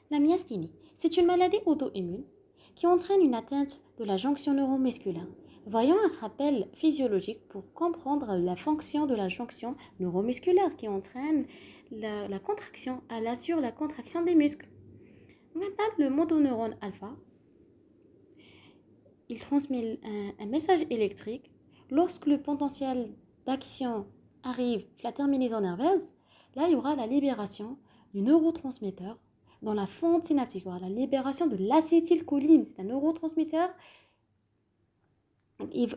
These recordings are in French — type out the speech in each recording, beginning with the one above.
La myasthénie, c'est une maladie auto-immune qui entraîne une atteinte de la jonction neuromusculaire. Voyons un rappel physiologique pour comprendre la fonction de la jonction neuromusculaire qui entraîne la contraction. Elle assure la contraction des muscles. Maintenant, le motoneurone alpha, il transmet un message électrique. Lorsque le potentiel d'action arrive à la terminaison nerveuse, là, il y aura la libération du neurotransmetteur dans la fente synaptique. Il y aura la libération de l'acétylcholine. C'est un neurotransmetteur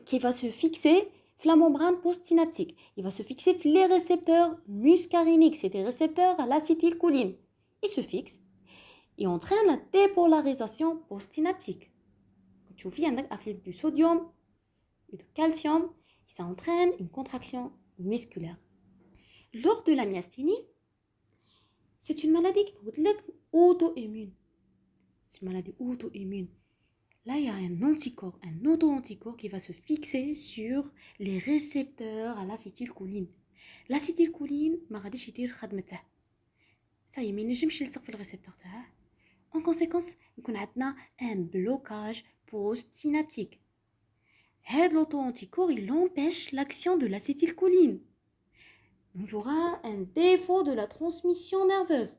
qui va se fixer la membrane postsynaptique. Il va se fixer les récepteurs muscariniques. C'est des récepteurs à l'acétylcholine. Il se fixe et entraîne la dépolarisation postsynaptique. Tu vois, il y a un afflux du sodium et du calcium et ça entraîne une contraction musculaire. Lors de la myasthénie, c'est une maladie auto-immune. C'est une maladie auto-immune. Là, il y a un anticorps, un auto-anticorps qui va se fixer sur les récepteurs à l'acétylcholine. L'acétylcholine, ما غاديش يدير خدمته. Ça y est, ما ينجمش يلصق في الريسبتور تاعه. En conséquence, يكون عندنا un blocage postsynaptique. هذا l'auto-anticorps, il empêche l'action de l'acétylcholine. Donc, il y aura un défaut de la transmission nerveuse.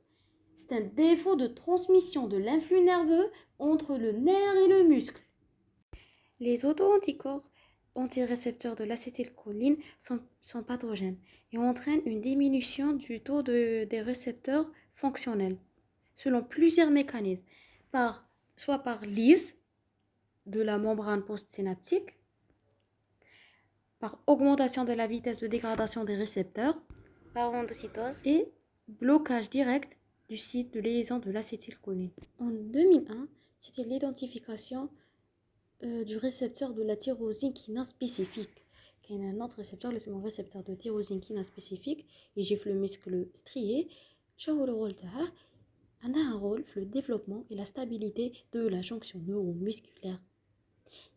C'est un défaut de transmission de l'influx nerveux entre le nerf et le muscle. Les auto-anticorps antirécepteurs de l'acétylcholine sont pathogènes et entraînent une diminution du taux des récepteurs fonctionnels selon plusieurs mécanismes, soit par lyse de la membrane postsynaptique, par augmentation de la vitesse de dégradation des récepteurs, par endocytose et blocage direct du site de liaison de l'acétylcholine. En 2001, c'était l'identification du récepteur de la tyrosine kinase spécifique. Il y a un autre récepteur, c'est mon récepteur de tyrosine kinase spécifique, et j'ai le muscle strié. Le rôle a un rôle dans le développement et la stabilité de la jonction neuromusculaire.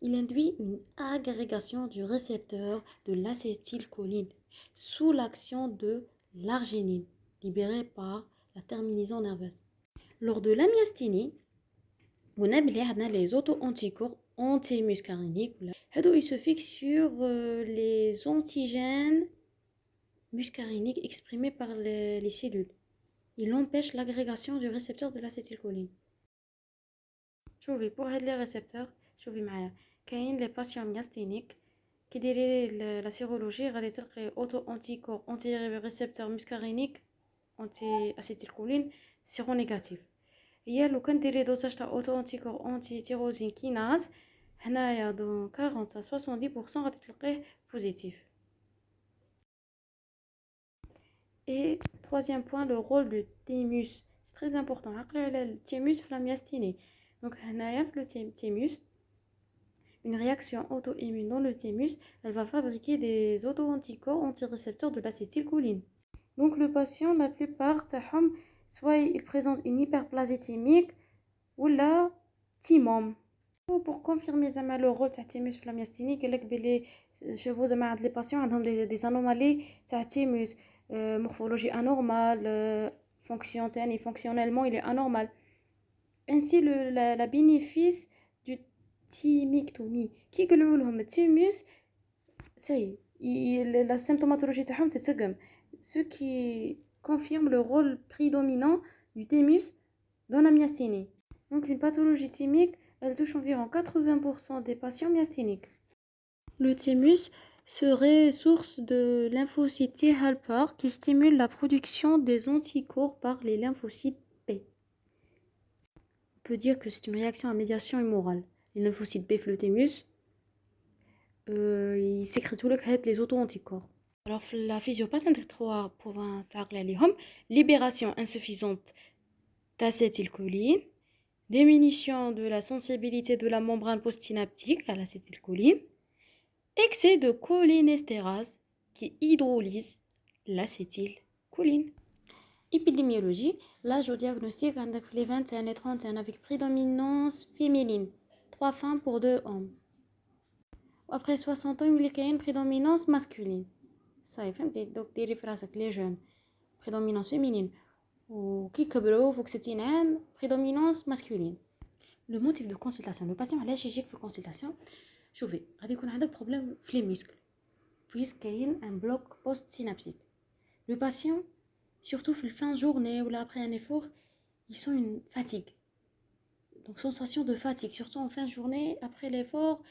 Il induit une agrégation du récepteur de l'acétylcholine sous l'action de l'arginine, libérée par la terminaison nerveuse. Lors de la myasthénie, on a les auto-anticorps anti-muscariniques. Ils se fixent sur les antigènes muscariniques exprimés par les cellules. Il empêche l'agrégation du récepteur de l'acétylcholine. Pour les récepteurs, كاين les patients myasthéniques qui ديري la sérologie غادي تلقي auto-anticorps anti-récepteur muscarinique anti-acétylcholine séronégatif. هي لو كان ديري دوزاج تاع auto-anticorps anti-tyrosine kinase هنايا دون 40 à 70% غادي تلقيه positif. Et troisième point, le rôle du thymus. C'est très important. Le thymus في la myasthénie. Donc هنايا في le thymus, une réaction auto-immune dans le thymus, elle va fabriquer des auto-anticorps antirécepteurs de l'acétylcholine. Donc le patient, la plupart soit il présente une hyperplasie thymique ou la thymome. Pour confirmer le rôle du thymus في la myasthénie, je vous ai les patients ont des anomalies du thymus, morphologie anormale, fonctionnellement il est anormal. Ainsi la bénéfice du thymictomie qui يقولوا لهم التيموس ça y est la symptomatologie تاعهم تتسقم, ce qui confirme le rôle prédominant du thymus dans la myasthénie. Donc une pathologie thymique, elle touche environ 80% des patients myasthéniques. Le thymus serait source de lymphocytes T helper qui stimule la production des anticorps par les lymphocytes B. On peut dire que c'est une réaction à médiation immorale. Les lymphocytes B le thymus, ils sécrètent les auto-anticorps. Alors la physiopathie 3 points libération insuffisante d'acétylcholine, diminution de la sensibilité de la membrane postsynaptique à l'acétylcholine, excès de cholinestérase qui hydrolyse l'acétylcholine. Épidémiologie, l'âge au diagnostic avec les 21 et 31 avec prédominance féminine, 3 femmes pour 2 hommes. Après 60 ans, il y a une prédominance masculine. Ça y est, donc des références avec les jeunes, prédominance féminine. وكي كبروا فوق 60 عام prédominance masculine. Le motif de consultation, le patient علاش يجيك في consultation؟ شوفي غادي يكون عندك بروبليم في لي muscles puisque كاين un bloc post synaptique. Le patient surtout في fin journée ou après un effort ils sont une fatigue, donc sensation de fatigue surtout en fin de journée après l'effort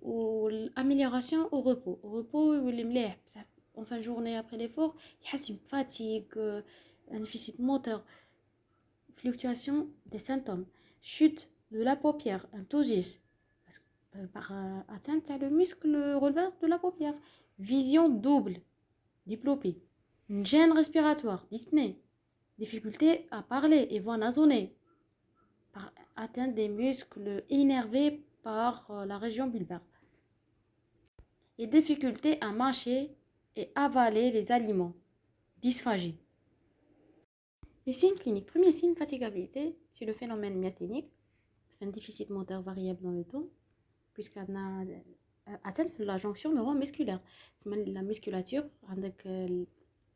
ou l'amélioration au repos واللي مليح بصح en fin de journée après l'effort يحس fatigue, un déficit moteur, fluctuation des symptômes, chute de la paupière, un ptosis par atteinte à le muscle relevé de la paupière, vision double, diplopie, une gêne respiratoire, dyspnée, difficulté à parler et voix nasonnée, par atteinte des muscles innervés par la région bulbaire, et difficulté à mâcher et avaler les aliments, dysphagie. Les signes cliniques. Premier signe, fatigabilité, c'est le phénomène myasthénique. C'est un déficit moteur variable dans le temps, puisqu'on a atteinte la jonction neuromusculaire. La musculature,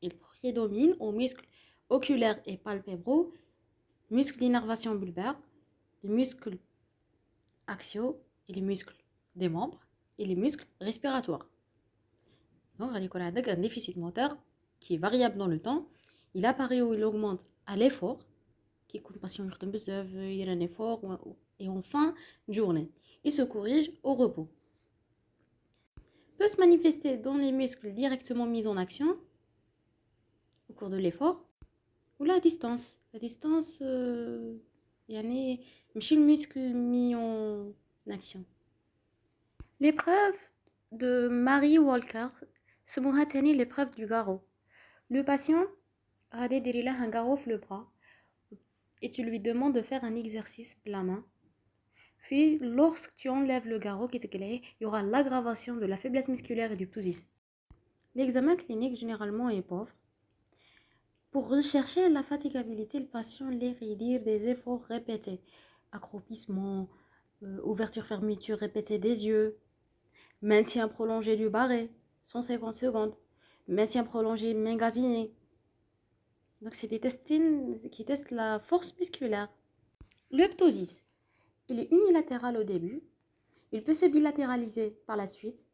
il prédomine aux muscles oculaires et palpébraux, muscles d'innervation bulbaire, les muscles axiaux et les muscles des membres et les muscles respiratoires. Donc, on a un déficit moteur qui est variable dans le temps. Il apparaît ou il augmente à l'effort, qui est une patient il y a un effort, et en fin de journée. Il se corrige au repos. Peut se manifester dans les muscles directement mis en action au cours de l'effort ou la distance. La distance, le muscle mis en action. L'épreuve de Mary Walker, c'est l'épreuve du garrot. Le patient a un garrot sur le bras et tu lui demandes de faire un exercice la main. Puis, lorsque tu enlèves le garrot qui te il y aura l'aggravation de la faiblesse musculaire et du ptosis. L'examen clinique généralement est pauvre. Pour rechercher la fatigabilité, le patient les rédire des efforts répétés, accroupissement, ouverture-fermeture répétée des yeux, maintien prolongé du barré, 150 secondes, maintien prolongé magasiné. Donc c'est des tests qui testent la force musculaire. Le ptosis, il est unilatéral au début, il peut se bilatéraliser par la suite,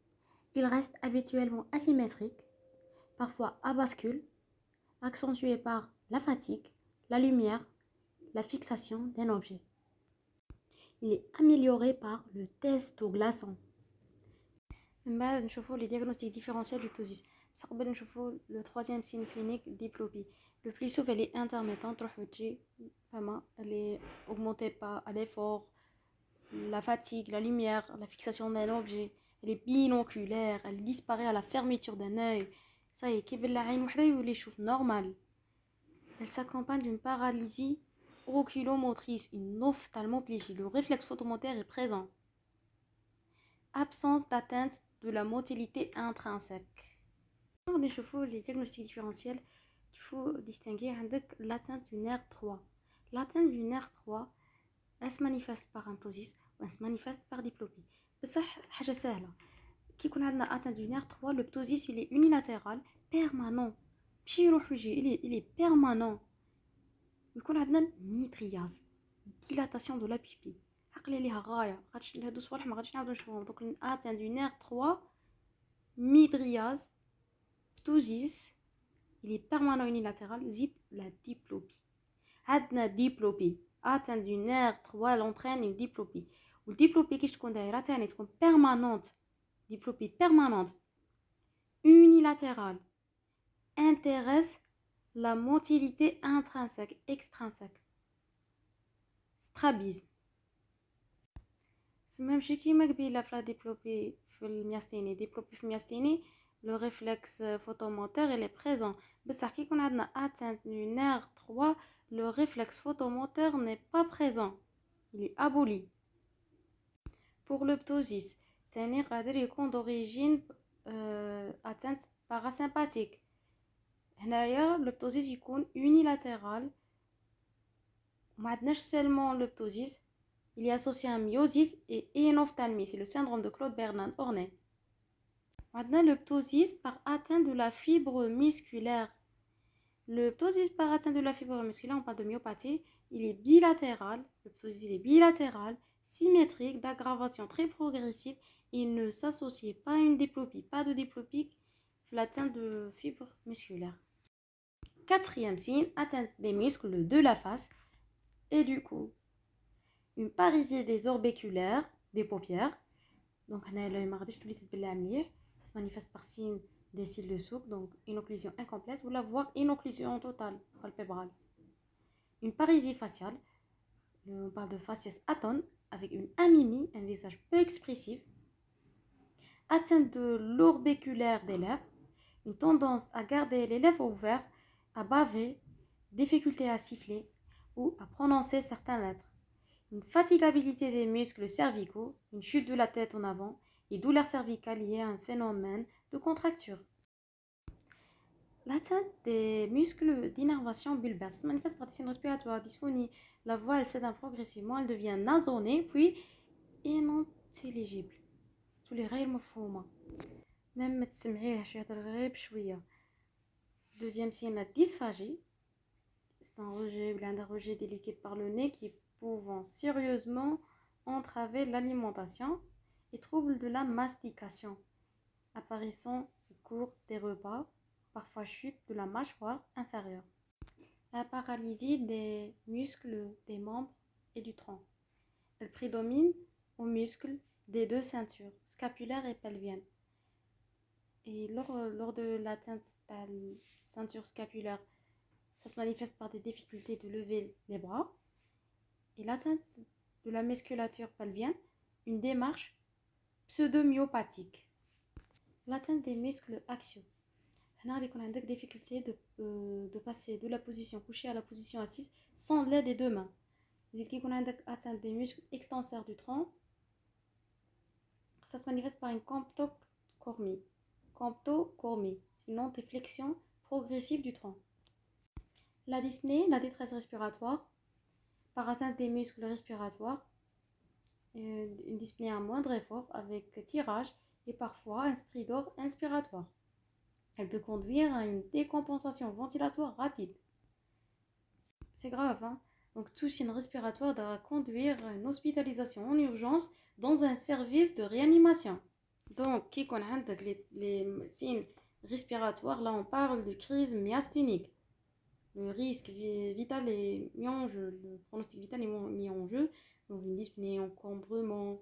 il reste habituellement asymétrique, parfois à bascule, accentué par la fatigue, la lumière, la fixation d'un objet. Il est amélioré par le test au glaçon. On va voir les diagnostics différentiels du ptosis. On va voir le troisième signe clinique, diplopie. Le plus souvent, elle est intermittente, elle est augmentée par l'effort, la fatigue, la lumière, la fixation d'un objet. Elle est binoculaire, elle disparaît à la fermeture d'un œil. Ça y est, il est normal. Elle s'accompagne d'une paralysie oculomotrice, une ophtalmoplégie. Le réflexe photomoteur est présent. Absence d'atteinte de la motilité intrinsèque. On échauffe les diagnostics différentiels. Il faut distinguer l'atteinte du nerf 3. L'atteinte du nerf 3, elle se manifeste par un ptosis ou elle se manifeste par diplopie. C'est حاجة سهلة. كي يكون عندنا atteinte du nerf 3, le ptosis il est unilatéral, permanent. ماشي يروح ويجي, il est permanent. ويكون عندنا ميترياز, dilatation de la pupille. عقلي ليها غاية. غاديش لهادو صوالح ما غاديش نعاودو نشوفهم. Donc atteinte du nerf 3, mydriase, ptosis, il est permanent unilatéral, zip la diplopie. عندنا diplopie, atteinte du nerf 3, elle entraîne une diplopie. والديبلوبي كيش تكون دايره تاني تكون permanente, diplopie permanente, unilatérale, intéresse la motilité intrinsèque, extrinsèque, strabisme. C'est même chez qui m'a la diplopie في الميasthénie, diplopie في الميasthénie, le réflexe photomoteur il est présent. بس كي يكون عندنا atteinte du nerf 3, le réflexe photomoteur n'est pas présent, il est aboli. Pour le ptosis, c'est d'origine atteinte parasympathique. Le ptosis est unilatéral. Maintenant, seulement le ptosis, il est associé à un myosis et une ophtalmie. C'est le syndrome de Claude Bernard-Hornet. Maintenant, le ptosis par atteinte de la fibre musculaire. Le ptosis par atteinte de la fibre musculaire, on parle de myopathie, il est bilatéral, le ptosis il est bilatéral, symétrique, d'aggravation très progressive, il ne s'associe pas à une diplopie, pas de diplopie, l'atteinte de fibre musculaire. Quatrième signe, atteinte des muscles de la face et du cou. Une parésie des orbiculaires, des paupières. Donc, ça se manifeste par signe des cils de soupe, donc une occlusion incomplète, ou voire une occlusion totale palpébrale. Une parésie faciale, on parle de faciès atone, avec une amimie, un visage peu expressif. Atteinte de l'orbiculaire des lèvres, une tendance à garder les lèvres ouvertes, à baver, difficulté à siffler ou à prononcer certaines lettres. Une fatigabilité des muscles cervicaux, une chute de la tête en avant et douleurs cervicales liées à un phénomène de contracture. L'atteinte des muscles d'innervation bulbaire se manifeste par des signes respiratoires, dysphonie. La voix elle s'éteint progressivement, elle devient nasonnée puis inintelligible. tous les غير مفهومة même ما تسمعيهش يهضر غير بشوية. Deuxième signe, la dysphagie. C'est un rejet ou un rejet des liquides par le nez qui pouvant sérieusement entraver l'alimentation et troubles de la mastication, apparaissant au cours des repas, parfois chute de la mâchoire inférieure. La paralysie des muscles des membres et du tronc. Elle prédomine aux muscles des deux ceintures, scapulaire et pelvienne. Et lors de l'atteinte de la ceinture scapulaire, ça se manifeste par des difficultés de lever les bras. Et l'atteinte de la musculature pelvienne, une démarche pseudomyopathique. L'atteinte des muscles axiaux. On a des difficultés de passer de la position couchée à la position assise sans l'aide des deux mains. Il y a atteinte des muscles extenseurs du tronc. Ça se manifeste par une camptocormie, sinon des flexions progressives du tronc. La dyspnée, la détresse respiratoire, par atteinte des muscles respiratoires, une dyspnée à moindre effort avec tirage et parfois un stridor inspiratoire. Elle peut conduire à une décompensation ventilatoire rapide. C'est grave, hein? Donc, tout signe respiratoire doit conduire à une hospitalisation en urgence dans un service de réanimation. Donc, qui connaît les signes respiratoires, là on parle de crise myasthénique. Le risque vital est mis en jeu, le pronostic vital est mis en jeu. Donc, une dyspnée, encombrement,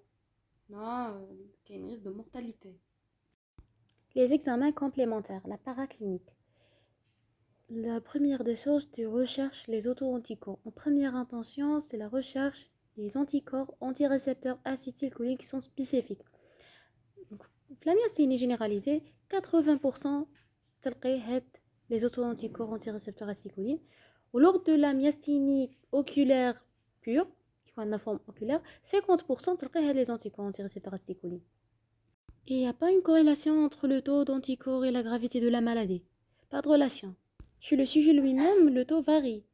là, il y a un risque de mortalité. Les examens complémentaires, la paraclinique. La première des choses, tu recherches les auto-anticorps. En première intention, c'est la recherche des anticorps antirécepteurs acétylcholine qui sont spécifiques. Donc, la myasthénie généralisée, 80% les auto-anticorps antirécepteurs acétylcholine. Ou lors de la myasthénie oculaire pure, qui est la forme oculaire, 50% les anticorps antirécepteurs acétylcholine. Et il n'y a pas une corrélation entre le taux d'anticorps et la gravité de la maladie. Pas de relation. Chez le sujet lui-même, le taux varie,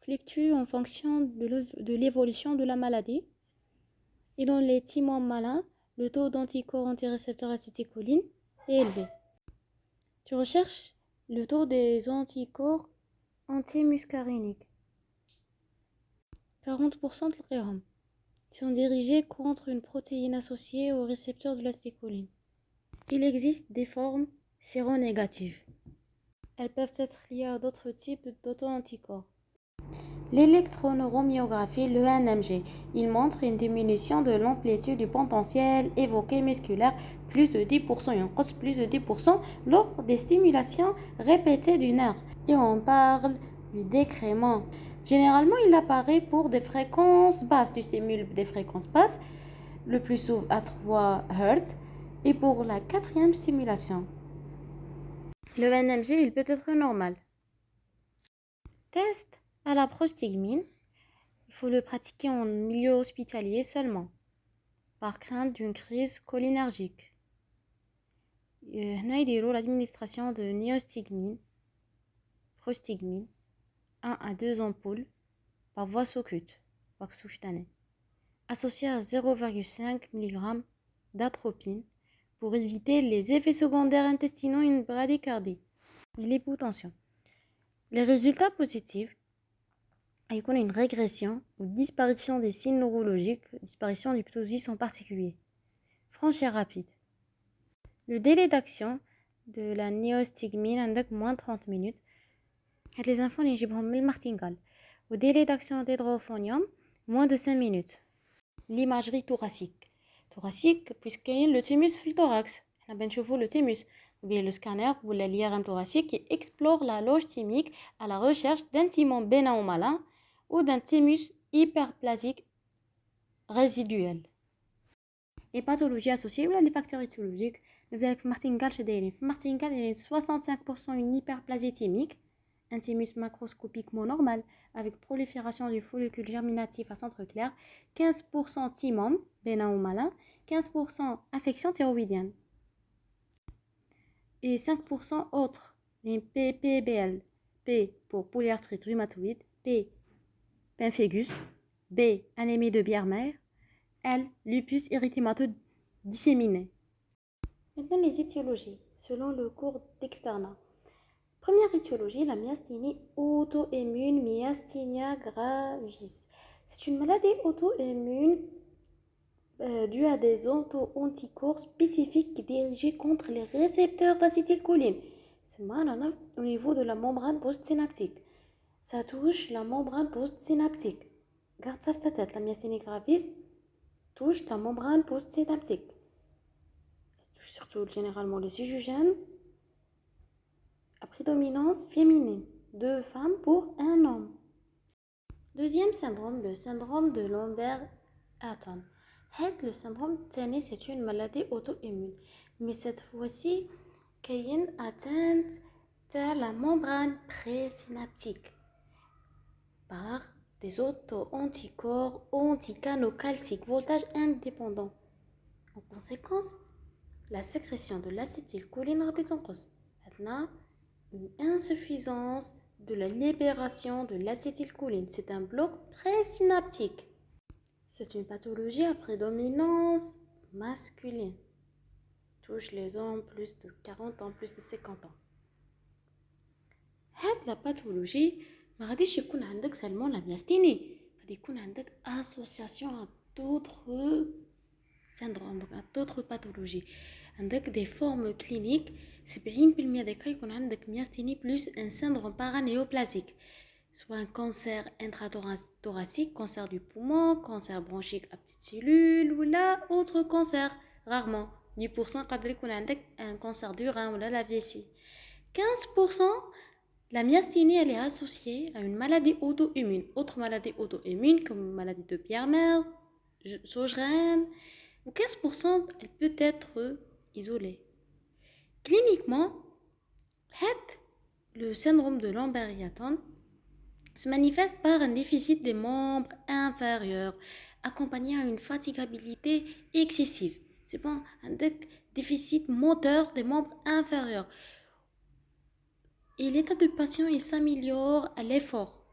fluctue en fonction de l'évolution de la maladie. Et dans les timons malins, le taux d'anticorps antirécepteurs acétylcholine est élevé. Tu recherches le taux des anticorps antimuscariniques. 40% de l'REOM. Ils sont dirigés contre une protéine associée au récepteur de l'acétylcholine. Il existe des formes séronégatives. Elles peuvent être liées à d'autres types d'auto-anticorps. L'électroneurommyographie, le NMG, il montre une diminution de l'amplitude du potentiel évoqué musculaire, plus de 10% et en cause plus de 10% lors des stimulations répétées du nerf. Et on parle du décrément. Généralement, il apparaît pour des fréquences basses. Tu stimules des fréquences basses, le plus souvent à 3 Hz, et pour la quatrième stimulation. Le NMG, il peut être normal. Test à la prostigmine. Il faut le pratiquer en milieu hospitalier seulement, par crainte d'une crise cholinergique. L'administration de néostigmine, prostigmine, 1 à 2 ampoules par voie sous-cutanée, associée à 0,5 mg d'atropine pour éviter les effets secondaires intestinaux et une bradycardie, l'hypotension. Les résultats positifs يكون une régression ou disparition des signes neurologiques, disparition du ptosis en particulier. Franche et rapide. Le délai d'action de la néostigmine عندك moins 30 minutes. هاد les infos اللي نجيبهم من المارتينغال. Le délai d'action d'hydrophonium moins de 5 minutes. L'imagerie thoracique. Thoracique puisqu'il y a le thymus في التhorax. حنا بنشوفوا le thymus. Le scanner ou l'IRM thoracique qui explore la loge thymique à la recherche d'un thymon bénin ou malin ou d'un thymus hyperplasique résiduel. Les pathologies associées ou les facteurs étiologiques, nous verrons que martingale chez des martingale il y a 65% une hyperplasie thymique, un thymus macroscopiquement normal avec prolifération du follicule germinatif à centre clair, 15% thymome bénin ou malin, 15% infection thyroïdienne et 5% autres, les PPBL, P pour polyarthrite rhumatoïde, P pemphigus, B anémie de Biermer, L lupus érythémateux disséminé. Maintenant les étiologies, selon le cours d'Externat. Première étiologie, la myasthénie auto-immune, myasthenia gravis. C'est une maladie auto-immune due à des auto-anticorps spécifiques dirigés contre les récepteurs d'acétylcholine. C'est au niveau de la membrane postsynaptique. Ça touche la membrane postsynaptique. Garde ça dans ta tête, la myasthénie gravis touche la membrane postsynaptique. Elle touche surtout généralement les sujugènes à prédominance féminine. 2 femmes pour 1 homme. Deuxième syndrome, le syndrome de Lambert-Eaton. Le syndrome TANI, c'est une maladie auto-immune. Mais cette fois-ci, il y a une atteinte de la membrane présynaptique par des auto-anticorps anticanocalciques, voltage indépendant. En conséquence, la sécrétion de l'acétylcholine redescend. Maintenant, une insuffisance de la libération de l'acétylcholine. C'est un bloc présynaptique. C'est une pathologie à prédominance masculine. Touche les hommes plus de 40 ans, plus de 50 ans. La pathologie, ما غاديش يكون عندك seulement la myasthénie. غادي يكون عندك association à d'autres syndromes, à d'autres pathologies. عندك des formes cliniques. 70% ديك يكون عندك myasthénie plus un syndrome paranéoplasique. Soit un cancer intrathoracique, cancer du poumon, cancer bronchique à petites cellules ou là autre cancer. Rarement 10% قادر يكون عندك un cancer du rein ou là la vessie. 15% la myasthénie elle est associée à une maladie auto-immune. Autre maladie auto-immune comme maladie de Biermer, Sjögren, ou 15% elle peut être isolée. Cliniquement, le syndrome de Lambert-Eaton se manifeste par un déficit des membres inférieurs accompagné à une fatigabilité excessive. C'est bon, un déficit moteur des membres inférieurs. Et l'état du patient, il s'améliore à l'effort.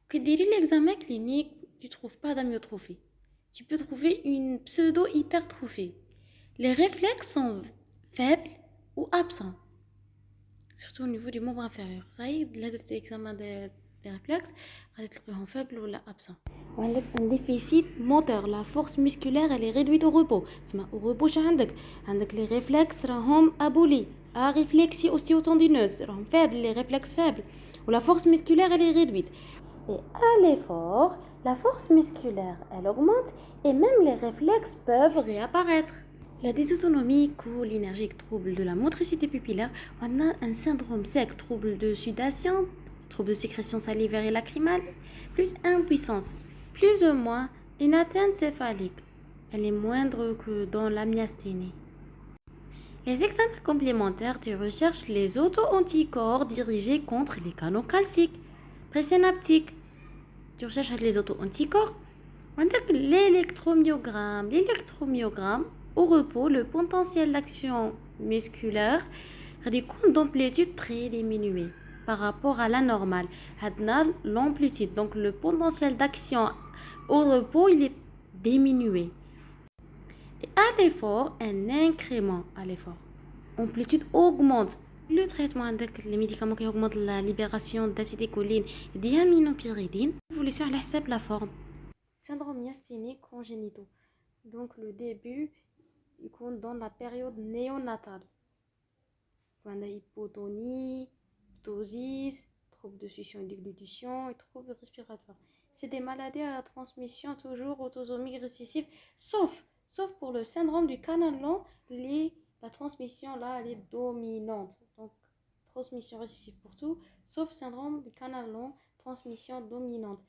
Que dirait l'examen clinique, tu ne trouves pas d'amyotrophie. Tu peux trouver une pseudo-hypertrophie. Les réflexes sont faibles ou absents. Surtout au niveau du membre inférieur. Ça y est, l'examen des réflexes, va être faible ou absent. On a un déficit moteur. La force musculaire elle est réduite au repos. Au repos, les réflexes sont abolis. La réflexie ostéotendineuse sont faibles, les réflexes faibles. Ou la force musculaire elle est réduite. Et à l'effort, la force musculaire elle augmente et même les réflexes peuvent réapparaître. La dysautonomie cholinergique, trouble de la motricité pupillaire, on a un syndrome sec, trouble de sudation, trouble de sécrétion salivaire et lacrymale, plus impuissance, plus ou moins une atteinte céphalique. Elle est moindre que dans la myasthénie. Les examens complémentaires tu recherches les auto-anticorps dirigés contre les canaux calciques, présynaptiques. Tu recherches les auto-anticorps. On a l'électromyogramme. L'électromyogramme, au repos, le potentiel d'action musculaire a des comptes d'amplitude très diminués par rapport à la normale. L'amplitude, donc le potentiel d'action au repos, il est diminué. Et à l'effort, un incrément à l'effort. L'amplitude augmente Le traitement عندك les médicaments qui augmentent la libération d'acétylcholine et d'aminopyridine. L'évolution على حساب la forme. Syndrome myasthénique congénitaux. Donc le début il compte dans la période néonatale. On a hypotonie, ptosis, troubles de succion et déglutition et troubles respiratoires. C'est des maladies à transmission toujours autosomique récessive, sauf pour le syndrome du canal long, la transmission là elle est dominante. Donc transmission récessive pour tout, sauf syndrome du canal long, transmission dominante.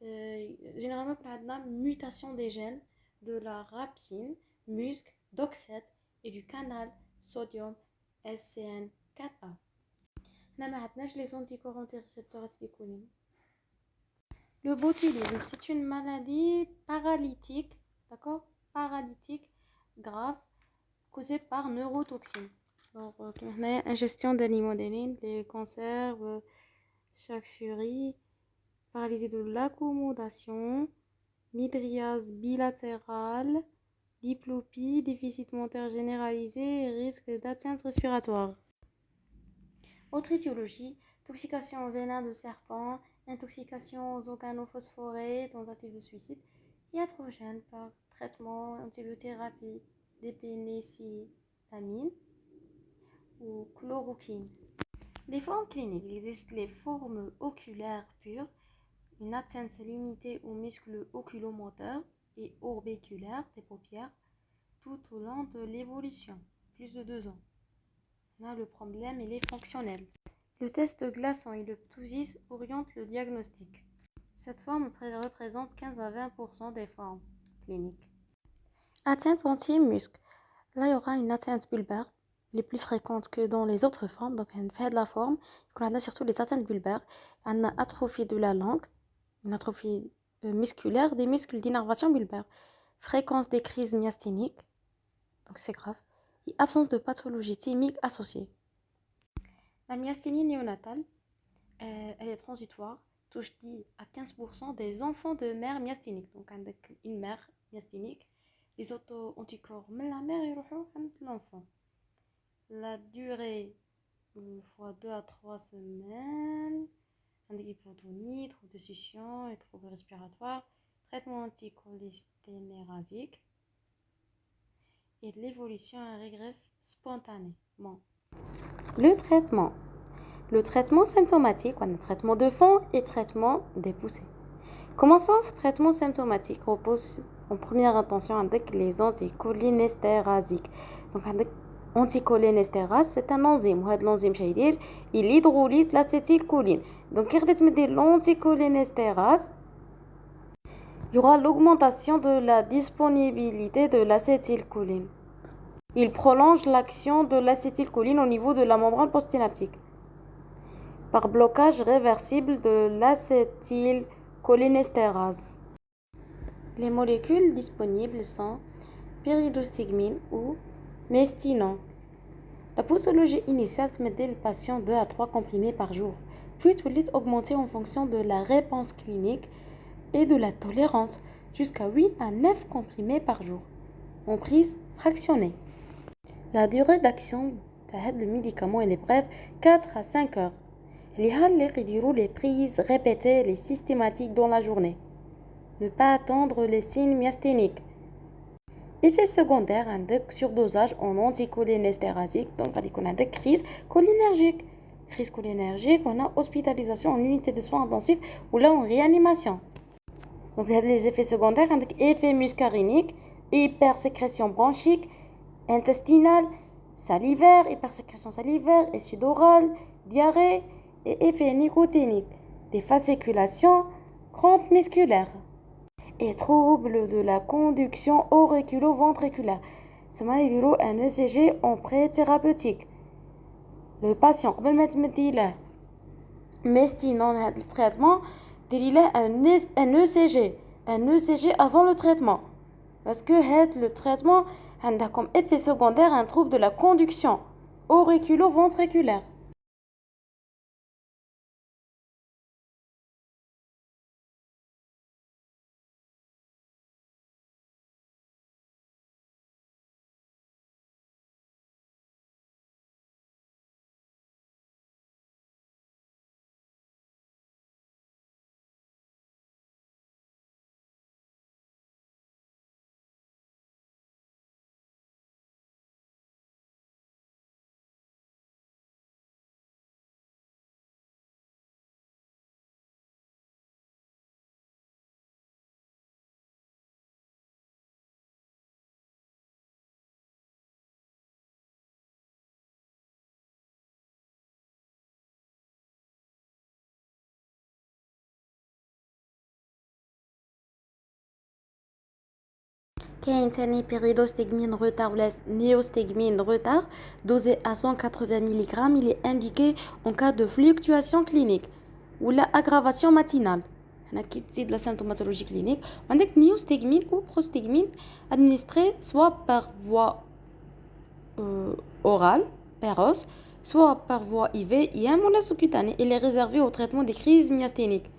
Généralement on a une mutation des gènes de la rhabsine, musc, DOX7 et du canal sodium SCN4A. On a les anticorps antirécepteurs acétylcholine. Le botulisme, c'est une maladie paralytique, d'accord, paralytique grave causée par neurotoxines. Donc, ingestion d'aliments d'aliments, les cancers, chacturie, paralysie de l'accommodation, mydriase bilatérale, diplopie, déficit moteur généralisé et risque d'atteinte respiratoire. Autre étiologie, toxication au venin de serpent, intoxication aux organophosphorés, tentative de suicide, iatrogène par traitement antibiothérapie d'épénicillamine ou chloroquine. Les formes cliniques, il existe les formes oculaires pures, une atteinte limitée aux muscles oculomoteurs et orbiculaires des paupières tout au long de l'évolution, plus de 2 ans. Là, le problème, il est fonctionnel. Le test de glaçon et le ptosis orientent le diagnostic. Cette forme représente 15 à 20% des formes cliniques. Atteinte anti-muscle. Là, il y aura une atteinte bulbaire, les plus fréquentes que dans les autres formes. Donc, on fait de la forme. On a surtout les atteintes bulbaires. On a atrophie de la langue, une atrophie musculaire des muscles d'innervation bulbaire. Fréquence des crises myasthéniques. Donc, c'est grave. Et absence de pathologie thymique associée. La myasthénie néonatale, elle est transitoire, touche 10 à 15% des enfants de mère myasthénique. Donc, avec une mère myasthénique, les auto-anticorps de la mère ils vont l'enfant. La durée, fois 2 à 3 semaines, avec hypotonie, troubles de succion et troubles respiratoires, traitement anticholestérasique. Et de l'évolution régresse spontanément. Le traitement. Le traitement symptomatique, on a un traitement de fond et traitement des poussées. Commençons le traitement symptomatique, repose en première intention avec les anticholinéstérasiques. Donc, avec anticholinéstérase, c'est un enzyme. L'enzyme, il hydrolyse l'acétylcholine. Donc, quand on met l'anticholinéstérase, il y aura l'augmentation de la disponibilité de l'acétylcholine. Il prolonge l'action de l'acétylcholine au niveau de la membrane postsynaptique par blocage réversible de l'acétylcholinéstérase. Les molécules disponibles sont pyridostigmine ou mestinon. La posologie initiale mettait le patient 2 à 3 comprimés par jour, puis elle est augmentée en fonction de la réponse clinique et de la tolérance jusqu'à 8 à 9 comprimés par jour, en prise fractionnée. La durée d'action de le médicament est brève, 4 à 5 heures. Les prises répétées et systématiques dans la journée. Ne pas attendre les signes myasthéniques. Effet secondaire, un surdosage en anticholinéstérasique, donc on a des crises cholinergiques. Crise cholinergique, on a hospitalisation en unité de soins intensifs ou là en réanimation. Donc les effets secondaires, un effet muscarinique, hypersécrétion bronchique, intestinale, salivaire, hypersécrétion salivaire, acide oral, diarrhée et effet nicotinique, des fasciculations, crampes musculaires et troubles de la conduction auriculo-ventriculaire. Ce maladie un ECG en pré-thérapeutique. Le patient, قبل ما تمدي له ميستينون هذا التريتمون ديري له un ECG avant le traitement parce que le traitement a comme effet secondaire un trouble de la conduction auriculo-ventriculaire. كاين ثاني pyridostigmine retard ou néostigmine retard dosé à 180 mg. Il est indiqué en cas de fluctuation clinique ou la aggravation matinale. هنا كي تزيد la symptomatologie clinique عندك néostigmine ou prostigmine administré soit par voie orale péros, soit par voie IV IM ou la sous-cutanée. Il est réservé au traitement des crises myasthéniques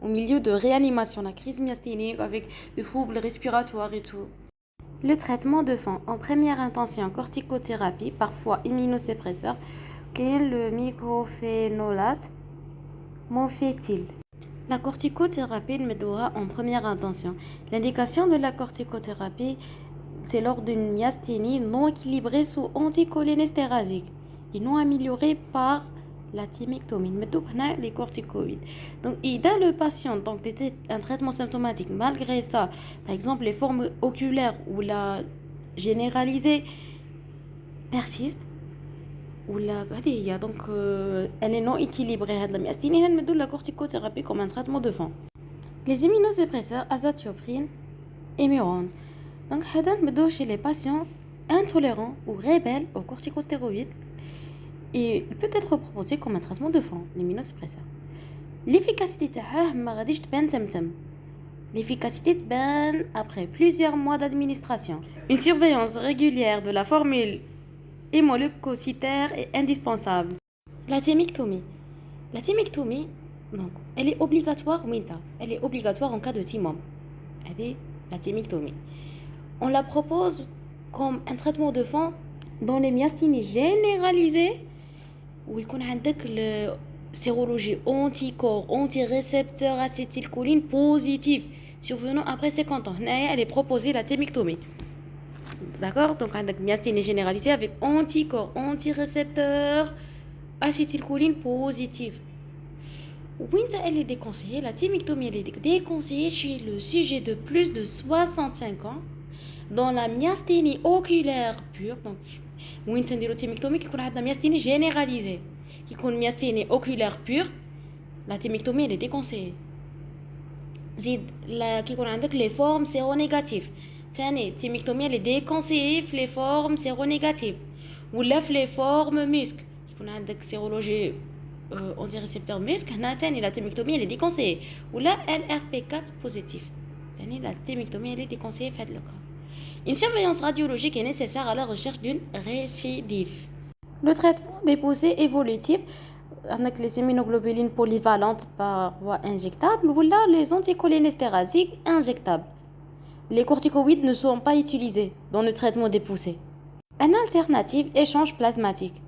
au milieu de réanimation, la crise myasthénique avec des troubles respiratoires et tout. Le traitement de fond en première intention, corticothérapie, parfois immunosuppresseur, qui est le mycophénolate mofétyl. La corticothérapie المدوها en première intention. L'indication de la corticothérapie, c'est lors d'une myasthénie non équilibrée sous anticholinésterasique et non améliorée par la thymectomie. Donc, on a les corticoïdes. Donc, dans le patient, donc, un traitement symptomatique, malgré ça, par exemple, les formes oculaires ou la généralisée persistent, ou la donc, elle est non équilibrée. La myasthénie, elle me donne la corticothérapie comme un traitement de fond. Les immunosuppresseurs, azatioprine et murone. Donc, هذا نبدو chez les patients intolérants ou rebelles aux corticostéroïdes. Et il peut être proposé comme un traitement de fond, l'immunosuppresseur. L'efficacité تاعه ما غاديش تبان تمتم. L'efficacité تبان après plusieurs mois d'administration. Une surveillance régulière de la formule hémoleucocytaire est indispensable. La thymectomie. La thymectomie, donc, elle est obligatoire elle est obligatoire en cas de thymome. Elle est la thymectomie. On la propose comme un traitement de fond dans les myasthénies généralisées où il y a la sérologie anticorps, antirécepteurs acétylcholine positif survenant après 50 ans. Elle est proposée la thymectomie. D'accord? Donc, il y a une myasthénie généralisée avec anticorps, antirécepteurs acétylcholine positif. Oui, elle est déconseillée. La thymectomie, elle est déconseillée chez le sujet de plus de 65 ans dans la myasthénie oculaire pure. Donc, وين تنديرو thymectomie كيكون عندنا myasthénie généralisée كيكون myasthénie oculaire pure. La thymectomie elle est déconseillée. زيد لا كيكون عندك les formes séronégatives ثاني thymectomie elle est déconseillée في les formes séronégatives ولا في les formes musc كيكون عندك sérologie antirécepteur musc هنا ثاني la thymectomie elle est déconseillée ولا LRP4 positif ثاني la thymectomie elle est déconseillée في هذا le cas. Une surveillance radiologique est nécessaire à la recherche d'une récidive. Le traitement des poussées évolutives avec les immunoglobulines polyvalentes par voie injectable ou là les anticholinésterasiques injectables. Les corticoïdes ne sont pas utilisés dans le traitement des poussées. Une alternative échange plasmatique.